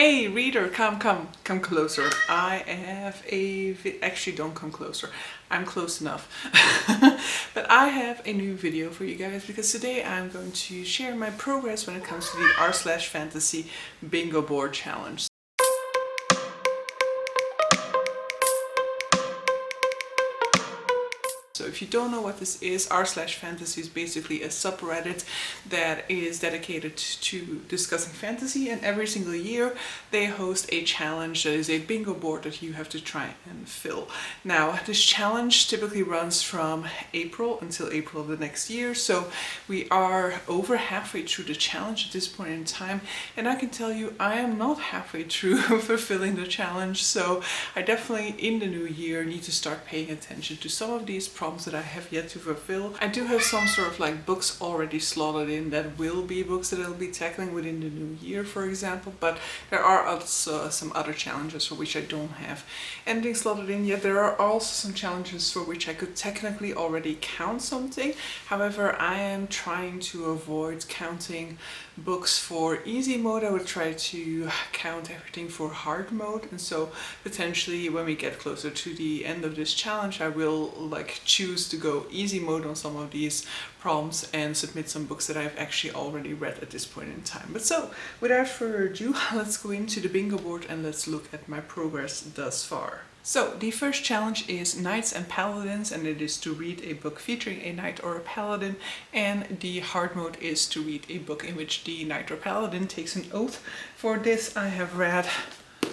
Hey reader, come closer. I have actually don't come closer. I'm close enough. But I have a new video for you guys because today I'm going to share my progress when it comes to the r/fantasy bingo board challenge. So if you don't know what this is, r/fantasy is basically a subreddit that is dedicated to discussing fantasy, and every single year they host a challenge that is a bingo board that you have to try and fill. Now this challenge typically runs from April until April of the next year, so we are over halfway through the challenge at this point in time, and I can tell you I am not halfway through fulfilling the challenge, so I definitely in the new year need to start paying attention to some of these problems that I have yet to fulfill. I do have some sort of like books already slotted in that will be books that I'll be tackling within the new year, for example, but there are also some other challenges for which I don't have anything slotted in yet. There are also some challenges for which I could technically already count something. However, I am trying to avoid counting books for easy mode. I will try to count everything for hard mode, and so potentially when we get closer to the end of this challenge I will like choose to go easy mode on some of these problems and submit some books that I've actually already read at this point in time. But so without further ado, let's go into the bingo board and let's look at my progress thus far. So the first challenge is Knights and Paladins, and it is to read a book featuring a knight or a paladin, and the hard mode is to read a book in which the knight or paladin takes an oath. For this I have read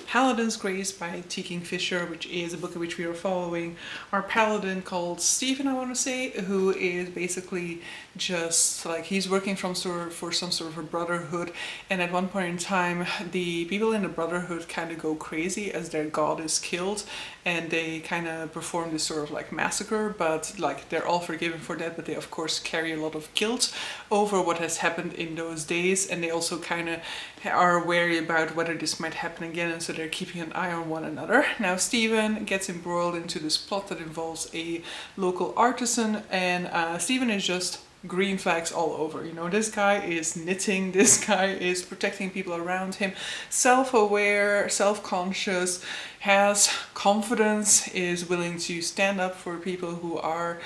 Paladin's Grace by T. Kingfisher, which is a book in which we are following our paladin called Stephen, I want to say, who is basically just like he's working for some sort of a brotherhood, and at one point in time the people in the brotherhood kind of go crazy as their god is killed, and they kind of perform this sort of like massacre, but like they're all forgiven for that, but they of course carry a lot of guilt over what has happened in those days, and they also kind of are wary about whether this might happen again, and so they're keeping an eye on one another. Now Stephen gets embroiled into this plot that involves a local artisan, and Stephen is just green flags all over. You know, this guy is knitting, this guy is protecting people around him, self-aware, self-conscious, has confidence, is willing to stand up for people who are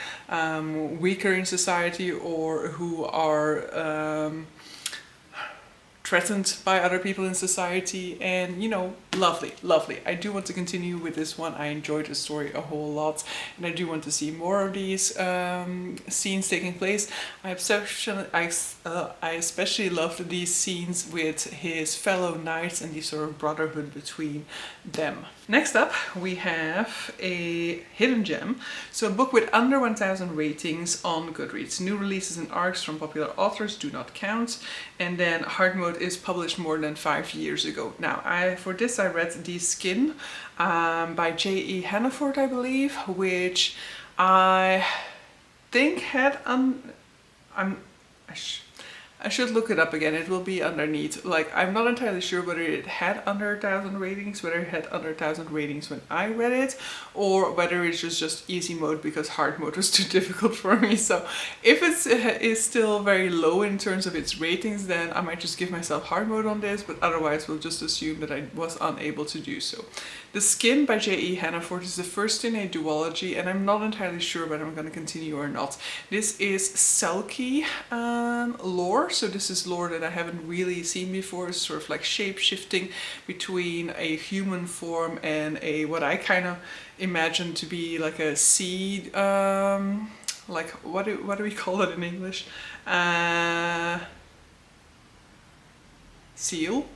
weaker in society or who are threatened by other people in society, and you know, lovely. I do want to continue with this one. I enjoyed the story a whole lot, and I do want to see more of these scenes taking place. I especially loved these scenes with his fellow knights and the sort of brotherhood between them. Next up we have a hidden gem, so a book with under 1000 ratings on Goodreads. New releases and arcs from popular authors do not count, and then hard mode is published more than 5 years ago. Now for this I read The Skin by J.E. Hannaford, I believe, which I think had I should look it up again. It will be underneath. Like, I'm not entirely sure whether it had under 1000 ratings, whether it had under 1000 ratings when I read it, or whether it's just easy mode because hard mode was too difficult for me. So if it is still very low in terms of its ratings, then I might just give myself hard mode on this, but otherwise we'll just assume that I was unable to do so. The Skin by J.E. Hannaford is the first in a duology, and I'm not entirely sure whether I'm going to continue or not. This is Selkie lore, so this is lore that I haven't really seen before. It's sort of like shape-shifting between a human form and a what I kind of imagine to be like a sea, like what do we call it in English? Seal.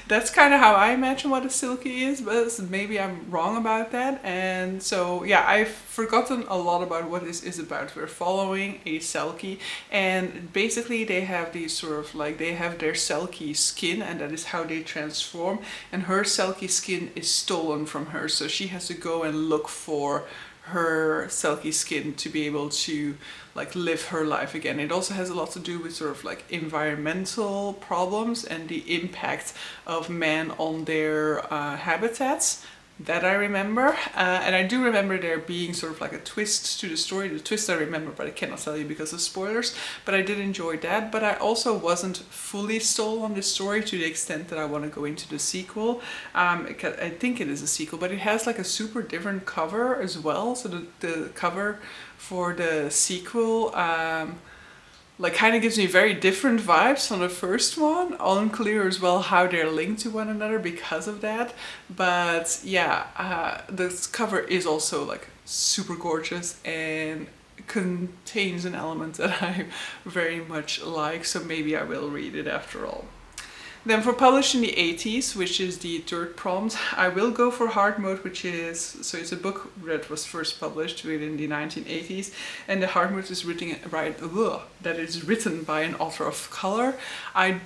That's kind of how I imagine what a Silky is, but maybe I'm wrong about that. And so yeah, I've forgotten a lot about what this is about. We're following a Selkie, and basically they have these sort of like, they have their Selkie skin, and that is how they transform, and her Selkie skin is stolen from her, so she has to go and look for her Selkie skin to be able to like live her life again. It also has a lot to do with sort of like environmental problems and the impact of man on their habitats. That I remember, and I do remember there being sort of like a twist to the story. The twist I remember, but I cannot tell you because of spoilers, but I did enjoy that. But I also wasn't fully sold on the story to the extent that I want to go into the sequel. I think it is a sequel, but it has like a super different cover as well. So the cover for the sequel like kind of gives me very different vibes from the first one. Unclear as well how they're linked to one another because of that. But yeah, this cover is also like super gorgeous and contains an element that I very much like, so maybe I will read it after all. Then for published in the 80s, which is the third prompt, I will go for hard mode, which is, so it's a book that was first published within the 1980s, and the hard mode is written by an author of color. I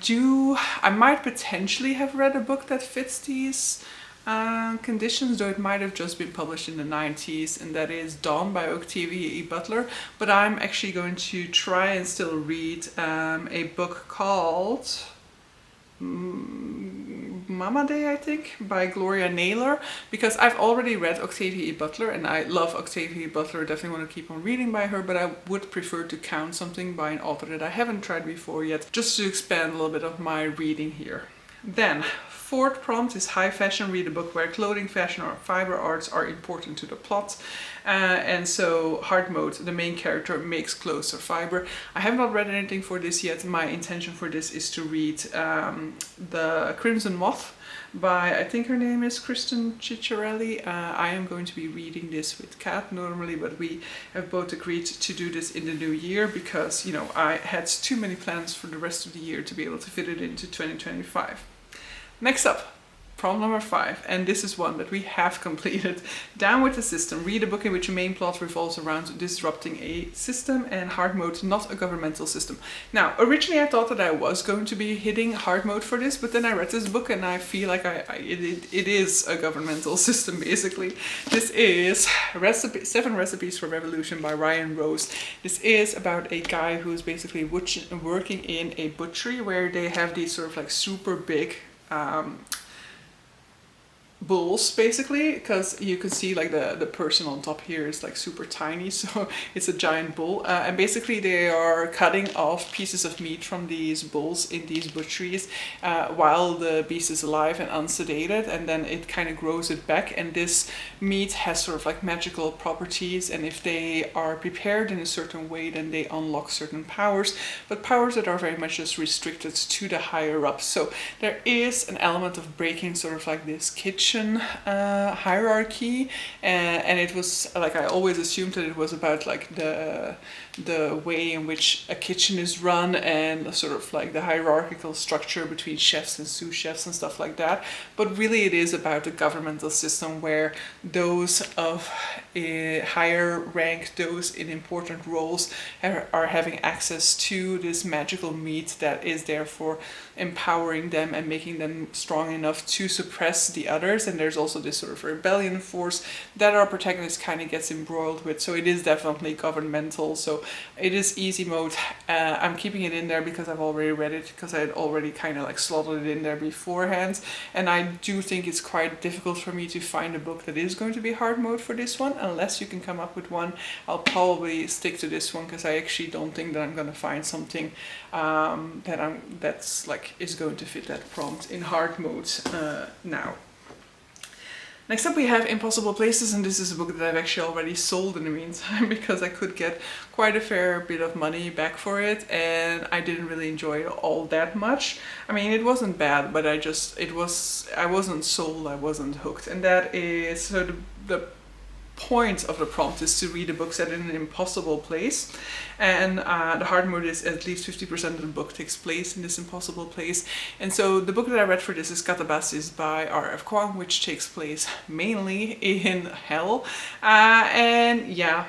might potentially have read a book that fits these conditions, though it might have just been published in the 90s, and that is Dawn by Octavia E. Butler. But I'm actually going to try and still read a book called Mama Day, I think, by Gloria Naylor, because I've already read Octavia E. Butler and I love Octavia E. Butler. Definitely want to keep on reading by her, but I would prefer to count something by an author that I haven't tried before yet, just to expand a little bit of my reading here. Then, fourth prompt is high fashion. Read a book where clothing, fashion or fiber arts are important to the plot. And so hard mode, the main character makes clothes or fiber. I have not read anything for this yet. My intention for this is to read The Crimson Moth by, I think her name is Kristen Cicciarelli. I am going to be reading this with Kat normally, but we have both agreed to do this in the new year because, you know, I had too many plans for the rest of the year to be able to fit it into 2025. Next up, prompt number 5, and this is one that we have completed. Down with the system. Read a book in which a main plot revolves around disrupting a system, and hard mode, not a governmental system. Now, originally I thought that I was going to be hitting hard mode for this, but then I read this book and I feel like it is a governmental system, basically. This is 7 Recipes for Revolution by Ryan Rose. This is about a guy who is basically working in a butchery where they have these sort of like super big bulls, basically, because you can see like the person on top here is like super tiny, so it's a giant bull, and basically they are cutting off pieces of meat from these bulls in these butcheries while the beast is alive and unsedated, and then it kind of grows it back, and this meat has sort of like magical properties, and if they are prepared in a certain way then they unlock certain powers, but powers that are very much just restricted to the higher ups. So there is an element of breaking sort of like this kitchen hierarchy, and it was like I always assumed that it was about like the way in which a kitchen is run and sort of like the hierarchical structure between chefs and sous chefs and stuff like that, but really it is about the governmental system where those of a higher rank, those in important roles are having access to this magical meat that is therefore empowering them and making them strong enough to suppress the others. And there's also this sort of rebellion force that our protagonist kind of gets embroiled with, so it is definitely governmental. So it is easy mode. I'm keeping it in there because I've already read it, because I had already kind of like slotted it in there beforehand, and I do think it's quite difficult for me to find a book that is going to be hard mode for this one. Unless you can come up with one, I'll probably stick to this one, because I actually don't think that I'm going to find something that's like is going to fit that prompt in hard mode now. Next up we have Impossible Places, and this is a book that I've actually already sold in the meantime because I could get quite a fair bit of money back for it, and I didn't really enjoy it all that much. I mean, it wasn't bad, but I wasn't sold, I wasn't hooked. And that is, so the point of the prompt is to read a book set in an impossible place, and the hard mode is at least 50% of the book takes place in this impossible place. And so the book that I read for this is Catabasis by R.F. Kuang, which takes place mainly in hell, and yeah,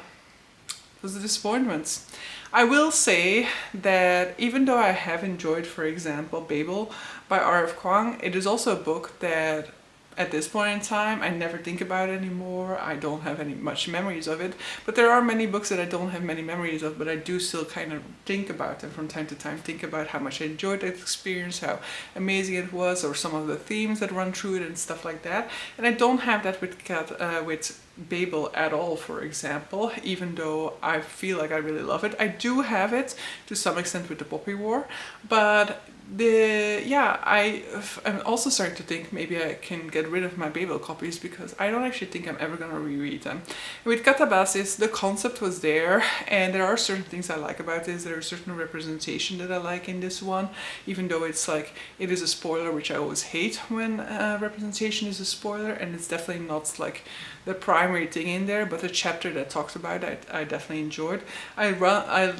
those are disappointments. I will say that even though I have enjoyed, for example, Babel by R.F. Kuang, it is also a book that at this point in time. I never think about it anymore. I don't have any much memories of it, but there are many books that I don't have many memories of, but I do still kind of think about them from time to time, think about how much I enjoyed that experience, how amazing it was, or some of the themes that run through it and stuff like that. And I don't have that with Babel at all, for example, even though I feel like I really love it. I do have it to some extent with the Poppy War, but I'm also starting to think maybe I can get rid of my Babel copies, because I don't actually think I'm ever gonna reread them. With Catabasis, the concept was there, and there are certain things I like about this. There are certain representation that I like in this one, even though it's like, it is a spoiler, which I always hate when representation is a spoiler, and it's definitely not like the primary thing in there, but the chapter that talks about it, I definitely enjoyed. I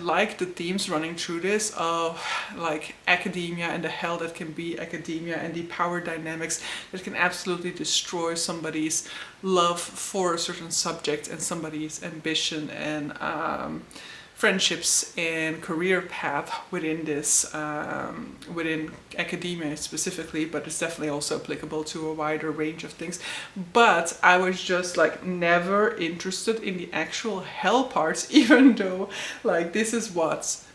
like the themes running through this of like academia and the hell that can be academia, and the power dynamics that can absolutely destroy somebody's love for a certain subject and somebody's ambition and friendships and career path within this, within academia specifically, but it's definitely also applicable to a wider range of things. But I was just like never interested in the actual hell parts, even though like this is what's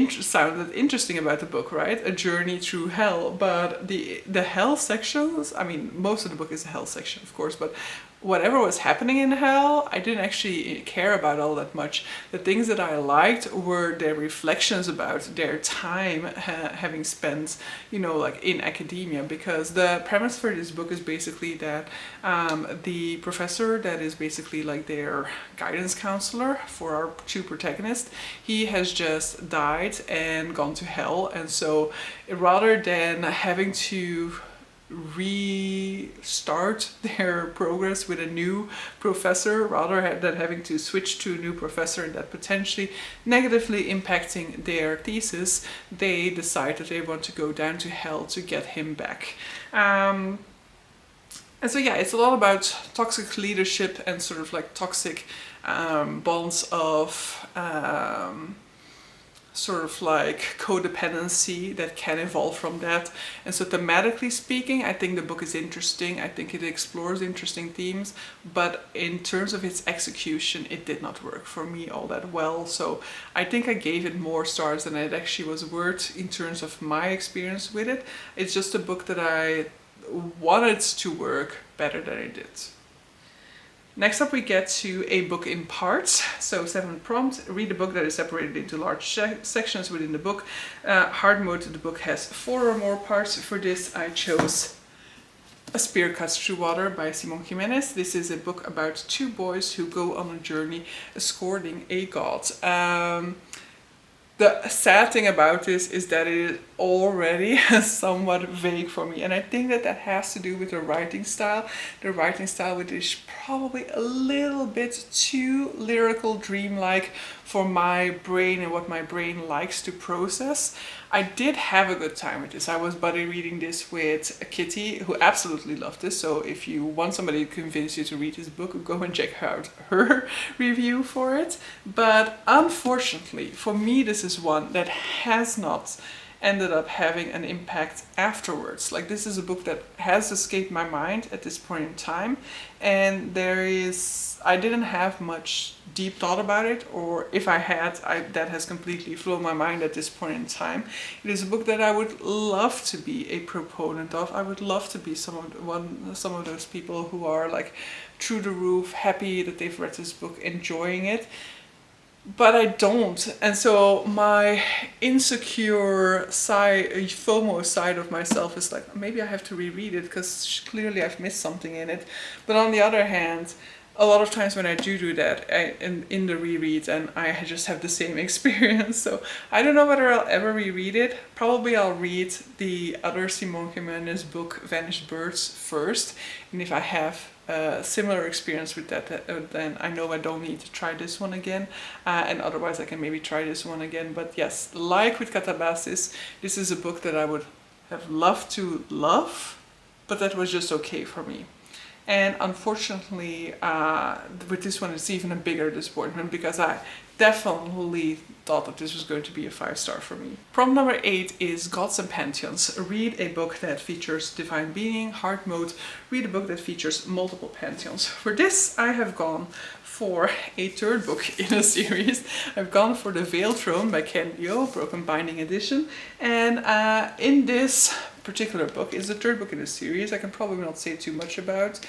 sounded interesting about the book, right? A journey through hell. But the hell sections, I mean, most of the book is a hell section, of course, but whatever was happening in hell, I didn't actually care about all that much. The things that I liked were their reflections about their time having spent, you know, like in academia, because the premise for this book is basically that the professor that is basically like their guidance counselor for our two protagonists, he has just died and gone to hell, and so rather than having to restart their progress with a new professor, rather than having to switch to a new professor and that potentially negatively impacting their thesis, they decide that they want to go down to hell to get him back. And so yeah, it's a lot about toxic leadership and sort of like toxic bonds of sort of like codependency that can evolve from that. And so thematically speaking, I think the book is interesting. I think it explores interesting themes, but in terms of its execution, it did not work for me all that well. So I think I gave it more stars than it actually was worth in terms of my experience with it. It's just a book that I wanted to work better than it did. Next up we get to a book in parts. So 7th prompt, read a book that is separated into large sections within the book. Hard mode, the book has 4 or more parts. For this I chose A Spear Cuts Through Water by Simon Jimenez. This is a book about 2 boys who go on a journey escorting a god. The sad thing about this is that it is already somewhat vague for me, and I think that that has to do with the writing style. The writing style, which is probably a little bit too lyrical, dreamlike for my brain and what my brain likes to process. I did have a good time with this. I was buddy reading this with Kitty, who absolutely loved this. So if you want somebody to convince you to read this book, go and check out her review for it. But unfortunately, for me, this is one that has not ended up having an impact afterwards. Like, this is a book that has escaped my mind at this point in time, and I didn't have much deep thought about it, or if I had, that has completely flown my mind at this point in time. It is a book that I would love to be a proponent of. I would love to be some of those people who are like through the roof, happy that they've read this book, enjoying it. But I don't, and so my insecure side, FOMO side of myself is like, maybe I have to reread it because clearly I've missed something in it. But on the other hand, a lot of times when I do that in the rereads, and I just have the same experience. So I don't know whether I'll ever reread it. Probably I'll read the other Simon Jimenez book, Vanished Birds, first, and if I have a similar experience with that, then I know I don't need to try this one again, and otherwise I can maybe try this one again. But yes, like with Catabasis, this is a book that I would have loved to love, but that was just okay for me. And unfortunately, with this one, it's even a bigger disappointment, because I definitely thought that this was going to be a 5-star for me. Prompt number 8 is Gods and Pantheons. Read a book that features divine being, hard mode. Read a book that features multiple pantheons. For this, I have gone for a third book in a series. I've gone for The Veiled Throne by Ken Liu, Broken Binding Edition. And in this particular book, is the third book in the series. I can probably not say too much about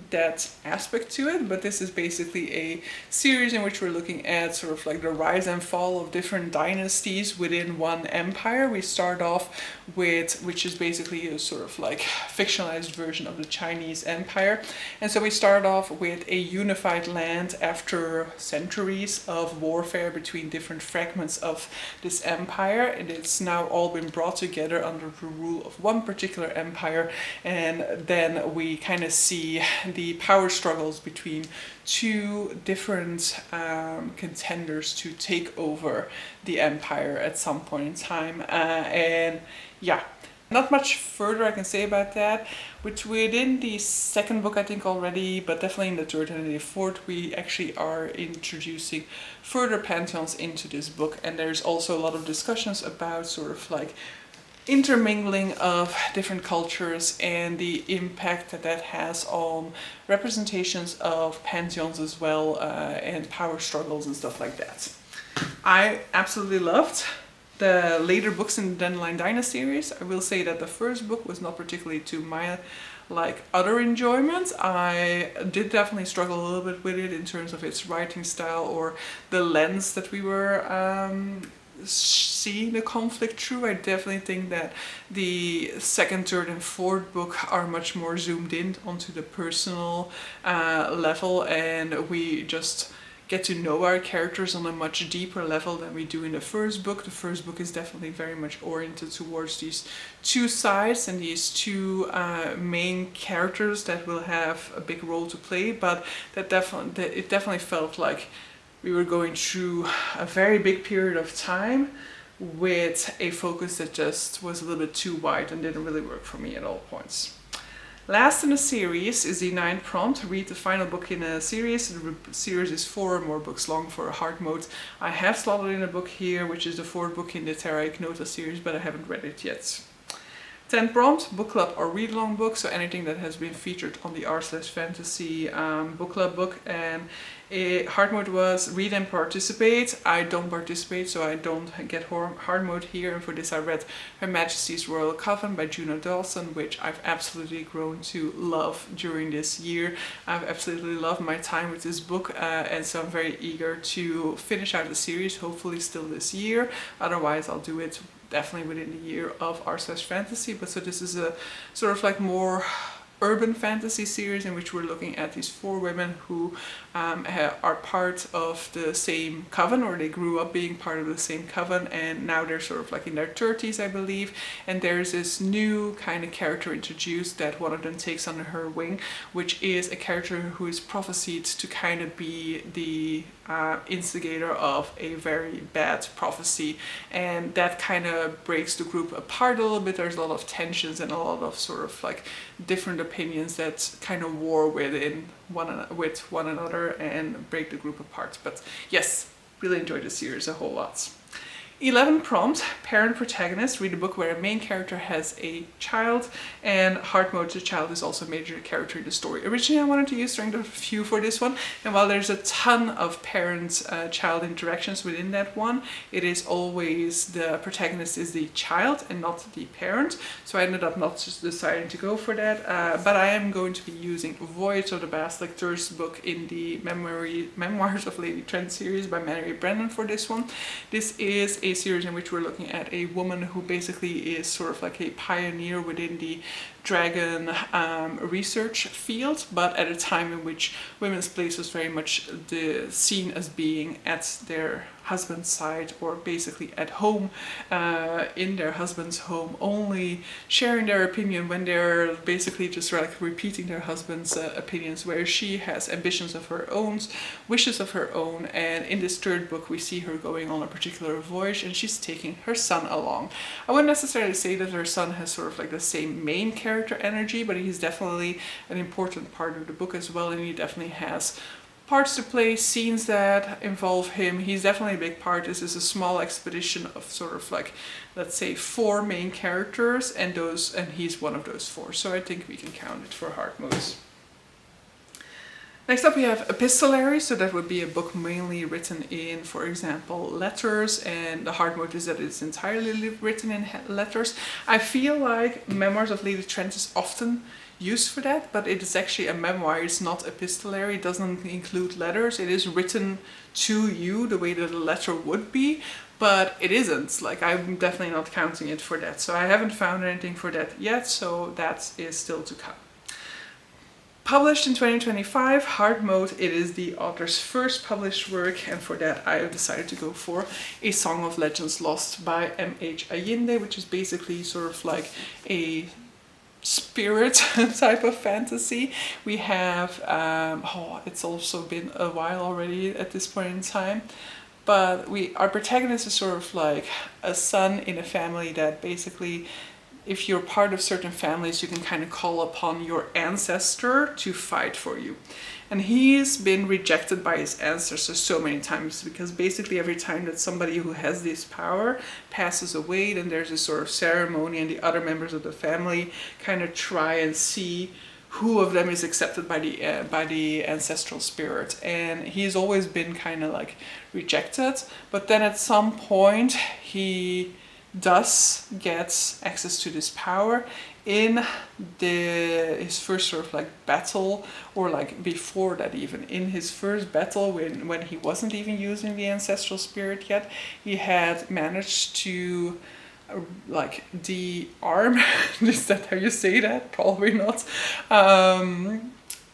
that aspect to it, but this is basically a series in which we're looking at sort of like the rise and fall of different dynasties within one empire. We start off with, which is basically a sort of like fictionalized version of the Chinese Empire, and so we start off with a unified land after centuries of warfare between different fragments of this empire, and it's now all been brought together under the rule of one particular empire. And then we kind of see the power struggles between two different contenders to take over the empire at some point in time. And yeah, not much further I can say about that. Which within the second book, I think already, but definitely in the third and the fourth, we actually are introducing further pantheons into this book. And there's also a lot of discussions about sort of like intermingling of different cultures and the impact that that has on representations of pantheons as well, and power struggles and stuff like that. I absolutely loved the later books in the Dandelion Dynasty series. I will say that the first book was not particularly to my other enjoyment. I did definitely struggle a little bit with it in terms of its writing style or the lens that we were seeing the conflict through. I definitely think that the second, third and fourth book are much more zoomed in onto the personal level, and we just get to know our characters on a much deeper level than we do in the first book. The first book is definitely very much oriented towards these two sides and these two main characters that will have a big role to play, but it definitely felt like we were going through a very big period of time with a focus that just was a little bit too wide and didn't really work for me at all points. Last in the series is the 9th prompt. Read the final book in a series. The series is 4 or more books long for a hard mode. I have slotted in a book here, which is the 4th book in the Terra Ignota series, but I haven't read it yet. 10th prompt, book club or read-along book, so anything that has been featured on the r/fantasy book club book. And hard mode was read and participate. I don't participate, so I don't get hard mode here. And for this I read Her Majesty's Royal Coven by Juno Dawson, which I've absolutely grown to love during this year. I've absolutely loved my time with this book, and so I'm very eager to finish out the series, hopefully still this year. Otherwise I'll do it definitely within the year of r/fantasy. But so this is a sort of like more urban fantasy series in which we're looking at these 4 women who are part of the same coven, or they grew up being part of the same coven, and now they're sort of like in their 30s, I believe. And there's this new kind of character introduced that one of them takes under her wing, which is a character who is prophesied to kind of be the instigator of a very bad prophecy, and that kind of breaks the group apart a little bit. There's a lot of tensions and a lot of sort of like different opinions that kind of war with one another and break the group apart. But yes, really enjoyed the series a whole lot. 11th prompt, parent protagonist. Read a book where a main character has a child, and hard mode, the child is also a major character in the story. Originally I wanted to use Strength of Few for this one, and while there's a ton of parent-child interactions within that one, it is always the protagonist is the child and not the parent, so I ended up not just deciding to go for that, but I am going to be using Voyage of the Basilisk, first book in the Memoirs of Lady Trent series by Mary Brennan for this one. This is a series in which we're looking at a woman who basically is sort of like a pioneer within the dragon research field, but at a time in which women's place was very much seen as being at their husband's side, or basically at home, in their husband's home, only sharing their opinion when they're basically just like repeating their husband's opinions, where she has ambitions of her own, wishes of her own. And in this 3rd book we see her going on a particular voyage, and she's taking her son along. I wouldn't necessarily say that her son has sort of like the same main character energy, but he's definitely an important part of the book as well, and he definitely has parts to play, scenes that involve him. He's definitely a big part. This is a small expedition of sort of like, let's say, 4 main characters, and he's one of those 4. So I think we can count it for hard modes. Next up we have epistolary, so that would be a book mainly written in, for example, letters, and the hard mode is that it's entirely written in letters. I feel like Memoirs of Lady Trent is often used for that, but it is actually a memoir. It's not epistolary. It doesn't include letters. It is written to you the way that a letter would be, but it isn't. Like, I'm definitely not counting it for that. So I haven't found anything for that yet, so that is still to come. Published in 2025, hard mode, it is the author's first published work, and for that I have decided to go for A Song of Legends Lost by M.H. Allende, which is basically sort of like a spirit type of fantasy. We have, it's also been a while already at this point in time, but our protagonist is sort of like a son in a family that basically, if you're part of certain families, you can kind of call upon your ancestor to fight for you. And he's been rejected by his ancestors so many times, because basically every time that somebody who has this power passes away, then there's a sort of ceremony, and the other members of the family kind of try and see who of them is accepted by the ancestral spirit. And he's always been kind of like rejected, but then at some point he does get access to this power in his first sort of like battle, or like before that even, in his first battle when he wasn't even using the ancestral spirit yet, he had managed to like de-arm, is that how you say that? Probably not.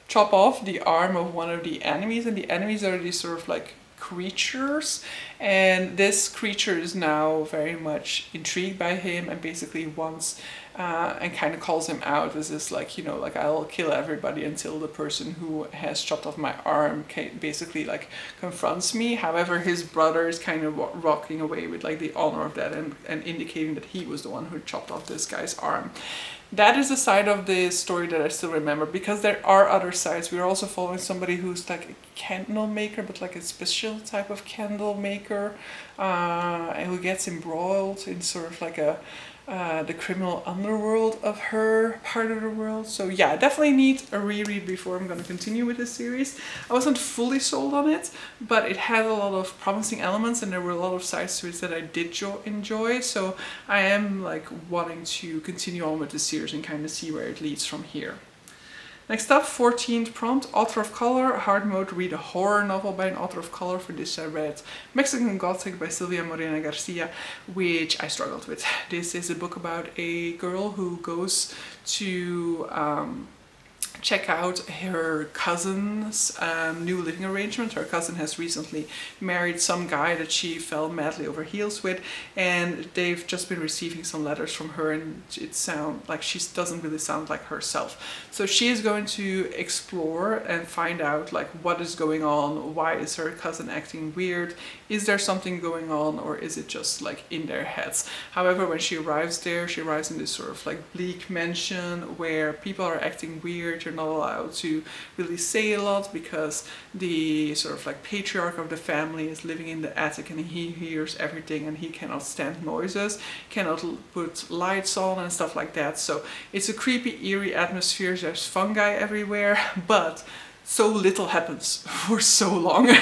Chop off the arm of one of the enemies, and the enemies are these sort of like creatures, and this creature is now very much intrigued by him and basically wants and kind of calls him out as this, like, you know, like, I'll kill everybody until the person who has chopped off my arm basically like confronts me. However, his brother is kind of walking away with like the honor of that, and indicating that he was the one who chopped off this guy's arm. That is the side of the story that I still remember, because there are other sides. We're also following somebody who's like a candle maker, but like a special type of candle maker, and who gets embroiled in sort of like the criminal underworld of her part of the world. So yeah, I definitely need a reread before I'm going to continue with this series. I wasn't fully sold on it, but it had a lot of promising elements, and there were a lot of sides to it that I did enjoy. So I am like wanting to continue on with the series and kind of see where it leads from here. Next up, 14th prompt, author of color, hard mode, read a horror novel by an author of color. For this I read Mexican Gothic by Silvia Morena Garcia, which I struggled with. This is a book about a girl who goes to check out her cousin's new living arrangement. Her cousin has recently married some guy that she fell madly over heels with, and they've just been receiving some letters from her, and it sounds like she doesn't really sound like herself. So she is going to explore and find out like what is going on, why is her cousin acting weird, is there something going on, or is it just like in their heads. However, when she arrives there, she arrives in this sort of like bleak mansion where people are acting weird. You're not allowed to really say a lot because the sort of like patriarch of the family is living in the attic, and he hears everything, and he cannot stand noises, cannot put lights on and stuff like that. So it's a creepy, eerie atmosphere. There's fungi everywhere, but so little happens for so long.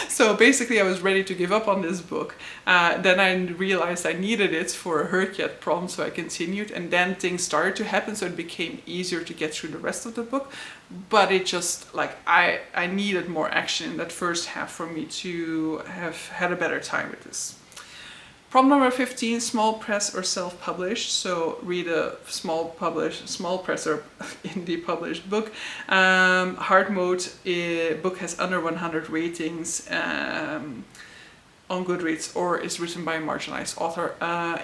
So basically I was ready to give up on this book. Then I realized I needed it for a Herkiat prompt, so I continued, and then things started to happen, so it became easier to get through the rest of the book. But it just, like, I needed more action in that first half for me to have had a better time with this. Prompt number 15, small press or self-published. So read a small press or indie published book. Hard mode, book has under 100 ratings on Goodreads, or is written by a marginalized author.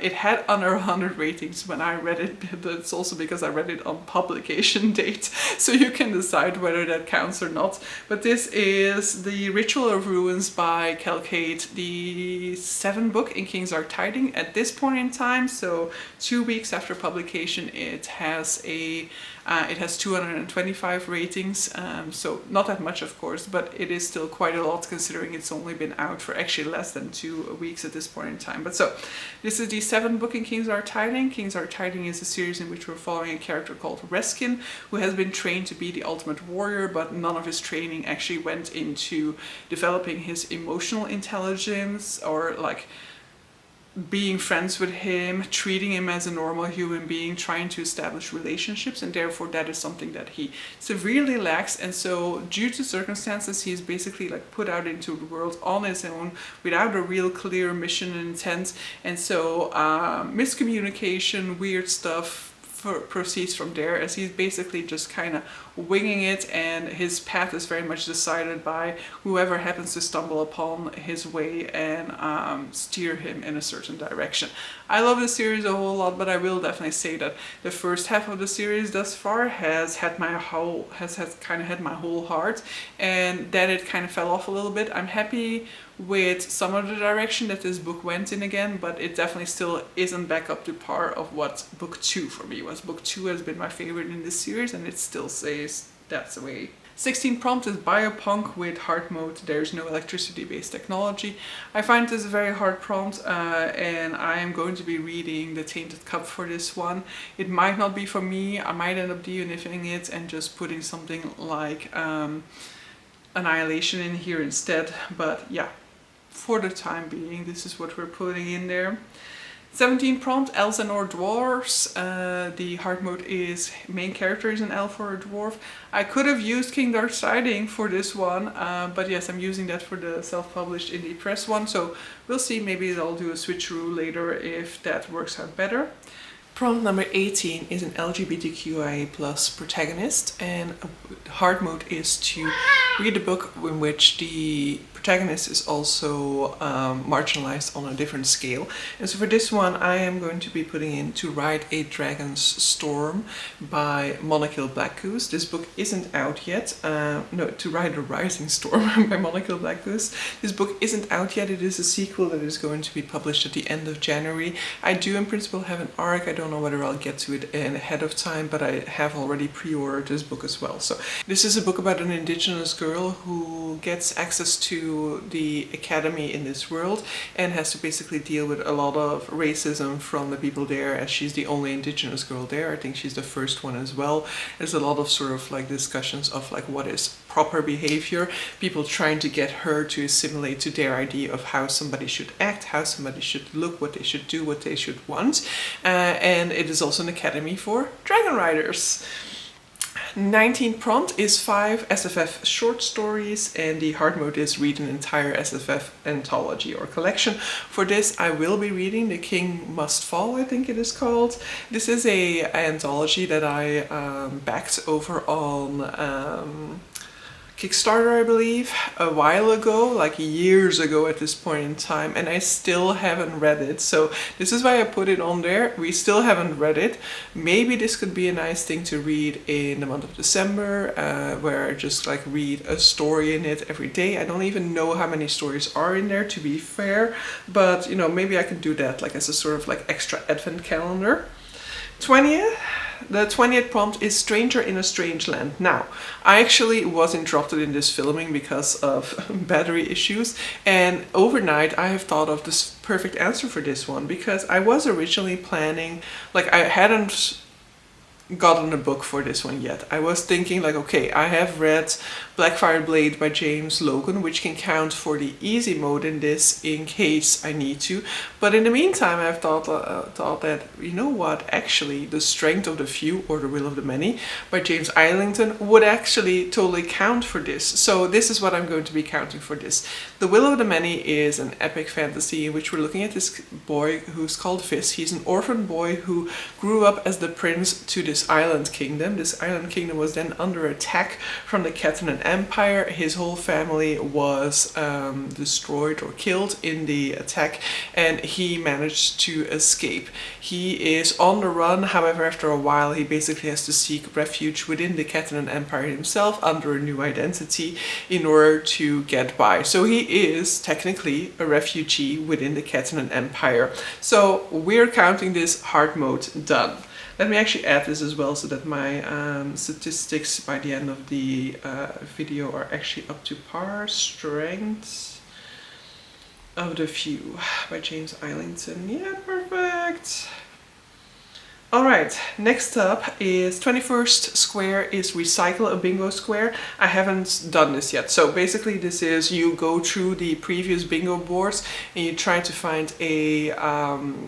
It had under 100 ratings when I read it, but it's also because I read it on publication date, so you can decide whether that counts or not. But this is The Ritual of Ruins by Calcate, the 7th book in King's Arc Tiding at this point in time. So 2 weeks after publication, it has a It has 225 ratings, so not that much of course, but it is still quite a lot considering it's only been out for actually less than 2 weeks at this point in time. But so, this is the 7th book in King's Are Tiding. King's Are Tiding is a series in which we're following a character called Reskin, who has been trained to be the ultimate warrior, but none of his training actually went into developing his emotional intelligence or like being friends with him, treating him as a normal human being, trying to establish relationships, and therefore that is something that he severely lacks. And so due to circumstances, he's basically like put out into the world on his own without a real clear mission and intent. And so miscommunication, weird stuff proceeds from there, as he's basically just kind of winging it, and his path is very much decided by whoever happens to stumble upon his way and steer him in a certain direction. I love this series a whole lot, but I will definitely say that the first half of the series thus far has had my whole heart, and then it kind of fell off a little bit. I'm happy with some of the direction that this book went in again, but it definitely still isn't back up to par of what book 2 for me was. Book 2 has been my favorite in this series, and it still says that's the way. 16 prompt is Biopunk with hard mode. There's no electricity based technology. I find this a very hard prompt, and I am going to be reading The Tainted Cup for this one. It might not be for me. I might end up DNFing it and just putting something like Annihilation in here instead, but yeah, for the time being, this is what we're putting in there. 17 prompt, elves and or dwarves. The hard mode is main character is an elf or a dwarf. I could have used King Dark Tiding for this one, but yes, I'm using that for the self-published indie press one, so we'll see. Maybe I'll do a switcheroo later if that works out better. Prompt number 18 is an LGBTQIA+ protagonist, and hard mode is to read a book in which the protagonist is also marginalized on a different scale. And so for this one, I am going to be putting in To Ride a Dragon's Storm by Monokill Black Goose. This book isn't out yet. No, To Ride a Rising Storm by Monokill Black Goose. This book isn't out yet. It is a sequel that is going to be published at the end of January. I do in principle have an arc. I don't know whether I'll get to it ahead of time, but I have already pre-ordered this book as well. So this is a book about an indigenous girl who gets access to the academy in this world and has to basically deal with a lot of racism from the people there, as she's the only indigenous girl there. I think she's the first one as well. There's a lot of sort of like discussions of like what is proper behavior, people trying to get her to assimilate to their idea of how somebody should act, how somebody should look, what they should do, what they should want. And it is also an academy for dragon riders. 19 prompt is 5 SFF short stories, and the hard mode is read an entire SFF anthology or collection. For this, I will be reading The King Must Fall, I think it is called. This is a anthology that I backed over on Kickstarter, I believe, a while ago, like years ago at this point in time, and I still haven't read it. So this is why I put it on there. We still haven't read it. Maybe this could be a nice thing to read in the month of December, where I just like read a story in it every day. I don't even know how many stories are in there, to be fair, but you know, maybe I can do that like as a sort of like extra advent calendar. The 20th prompt is Stranger in a Strange Land. Now, I actually was interrupted in this filming because of battery issues, and overnight I have thought of this perfect answer for this one, because I was originally planning, like I hadn't gotten a book for this one yet. I was thinking like, okay, I have read Blackfire Blade by James Logan, which can count for the easy mode in this in case I need to. But in the meantime, I've thought that, you know what, actually The Strength of the Few or The Will of the Many by James Islington would actually totally count for this. So this is what I'm going to be counting for this. The Will of the Many is an epic fantasy in which we're looking at this boy who's called Fizz. He's an orphan boy who grew up as the prince to this island kingdom. This island kingdom was then under attack from the Catalan Empire. His whole family was destroyed or killed in the attack, and he managed to escape. He is on the run, however, after a while he basically has to seek refuge within the Catalan Empire himself under a new identity in order to get by. So he is technically a refugee within the Catalan Empire. So we're counting this hard mode done. Let me actually add this as well so that my statistics by the end of the video are actually up to par. Strength of the Few by James Islington. Yeah, perfect. Alright, next up is 21st Square is Recycle a Bingo Square. I haven't done this yet. So basically this is you go through the previous bingo boards and you try to find a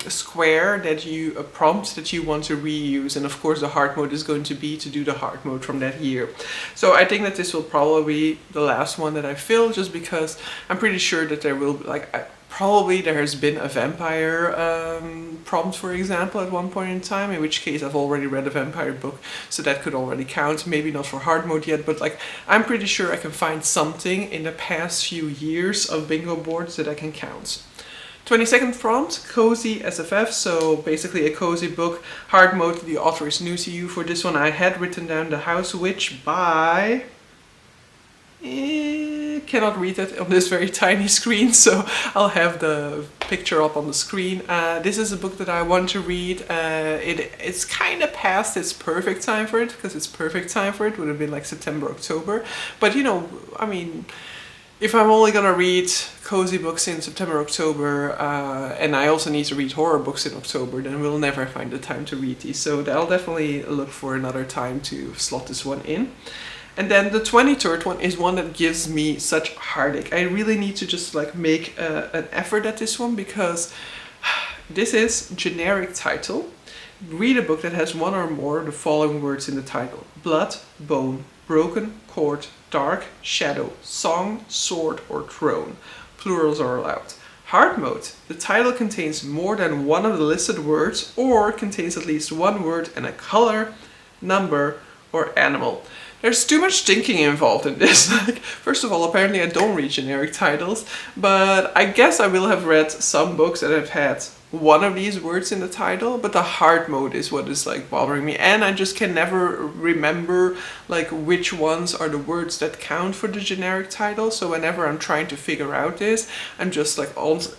square that a prompt that you want to reuse. And of course the hard mode is going to be to do the hard mode from that year. So I think that this will probably be the last one that I fill, just because I'm pretty sure that there will probably there has been a vampire prompt, for example, at one point in time, in which case I've already read a vampire book, so that could already count. Maybe not for hard mode yet, but like I'm pretty sure I can find something in the past few years of bingo boards that I can count. 22nd prompt, Cozy SFF, so basically a cozy book, hard mode, the author is new to you. For this one I had written down The House Witch by... cannot read it on this very tiny screen, so I'll have the picture up on the screen. This is a book that I want to read. It's kind of past its perfect time for it, because its perfect time for it would have been like September, October. But you know, I mean, if I'm only gonna read cozy books in September, October, and I also need to read horror books in October, then we'll never find the time to read these. So I'll definitely look for another time to slot this one in. And then the 23rd one is one that gives me such heartache. I really need to just like make an effort at this one, because this is generic title. Read a book that has one or more of the following words in the title: blood, bone, broken, cord, dark, shadow, song, sword, or throne. Plurals are allowed. Hard mode. The title contains more than one of the listed words, or contains at least one word and a color, number, or animal. There's too much thinking involved in this. Like, first of all, apparently I don't read generic titles, but I guess I will have read some books that have had one of these words in the title, but the hard mode is what is like bothering me, and I just can never remember like which ones are the words that count for the generic title. So whenever I'm trying to figure out this, I'm just like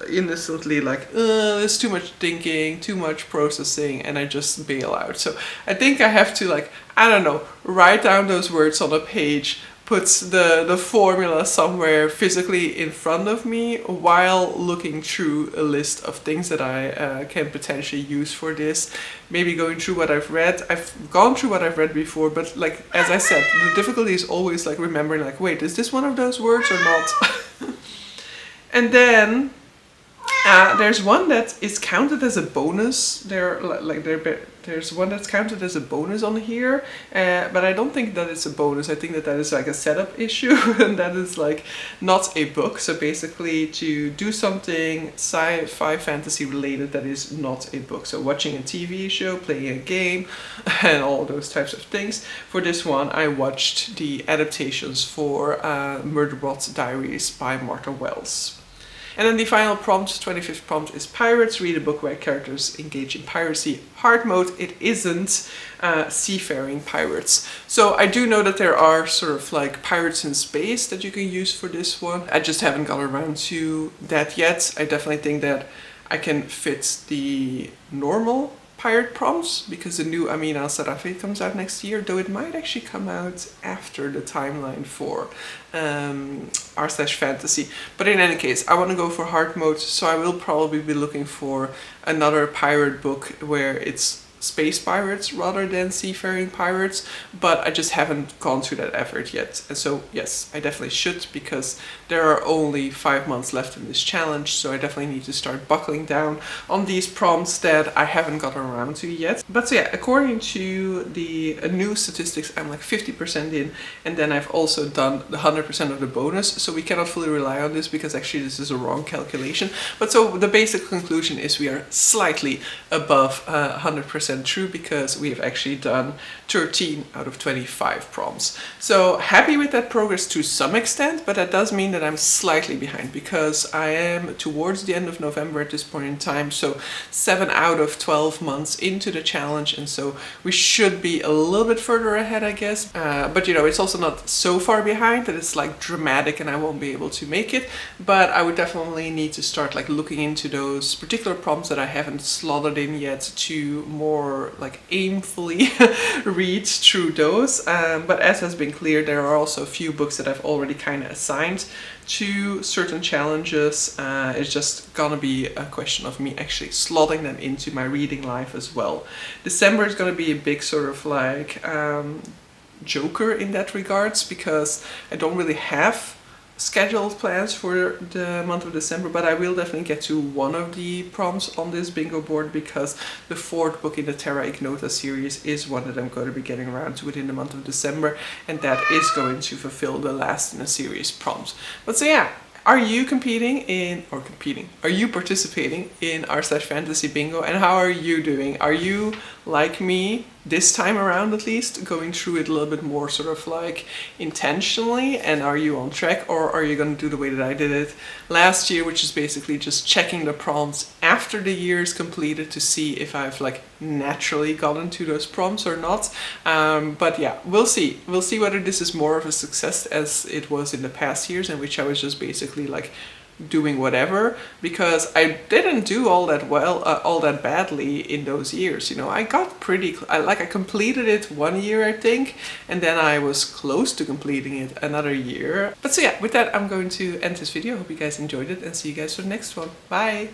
innocently like, there's too much thinking, too much processing, and I just bail out. So I think I have to, like, I don't know, write down those words on a page, puts the formula somewhere physically in front of me while looking through a list of things that I can potentially use for this. Maybe going through what I've read. I've gone through what I've read before, but like, as I said, the difficulty is always like remembering, like, wait, is this one of those words or not? And then there's one that is counted as a bonus. There's one that's counted as a bonus on here, but I don't think that it's a bonus. I think that is like a setup issue, and that is like not a book. So basically, to do something sci-fi fantasy related that is not a book. So watching a TV show, playing a game, and all those types of things. For this one, I watched the adaptations for Murderbot's Diaries by Martha Wells. And then the final prompt, 25th prompt, is Pirates. Read a book where characters engage in piracy. Hard mode, it isn't seafaring pirates. So I do know that there are sort of like pirates in space that you can use for this one. I just haven't got around to that yet. I definitely think that I can fit the normal pirate prompts, because the new Amin Al-Sarafi comes out next year, though it might actually come out after the timeline for r/fantasy. But in any case, I want to go for hard mode, so I will probably be looking for another pirate book where it's space pirates rather than seafaring pirates, but I just haven't gone through that effort yet. And so yes, I definitely should, because there are only 5 months left in this challenge, so I definitely need to start buckling down on these prompts that I haven't gotten around to yet. But so yeah, according to the new statistics, I'm like 50% in, and then I've also done the 100% of the bonus, so we cannot fully rely on this, because actually this is a wrong calculation. But so the basic conclusion is we are slightly above 100% true, because we have actually done 13 out of 25 prompts. So happy with that progress to some extent, but that does mean that I'm slightly behind, because I am towards the end of November at this point in time, so 7 out of 12 months into the challenge, and so we should be a little bit further ahead, I guess. But you know, it's also not so far behind that it's like dramatic and I won't be able to make it, but I would definitely need to start like looking into those particular prompts that I haven't slotted in yet to more more like aimfully read through those. But as has been clear, there are also a few books that I've already kind of assigned to certain challenges. It's just gonna be a question of me actually slotting them into my reading life as well. December is gonna be a big sort of like joker in that regards, because I don't really have scheduled plans for the month of December, but I will definitely get to one of the prompts on this bingo board, because the fourth book in the Terra Ignota series is one that I'm going to be getting around to within the month of December, and that is going to fulfill the last in the series prompts. But so yeah, are you are you participating in r/fantasy bingo, and how are you doing? Are you like me this time around, at least going through it a little bit more sort of like intentionally, and are you on track, or are you going to do the way that I did it last year, which is basically just checking the prompts after the year is completed to see if I've like naturally gotten to those prompts or not. But yeah, we'll see whether this is more of a success as it was in the past years, in which I was just basically like doing whatever, because I didn't do all that well, all that badly in those years. You know, I got pretty, I completed it one year, I think, and then I was close to completing it another year. But so yeah, with that, I'm going to end this video. Hope you guys enjoyed it, and see you guys for the next one. Bye!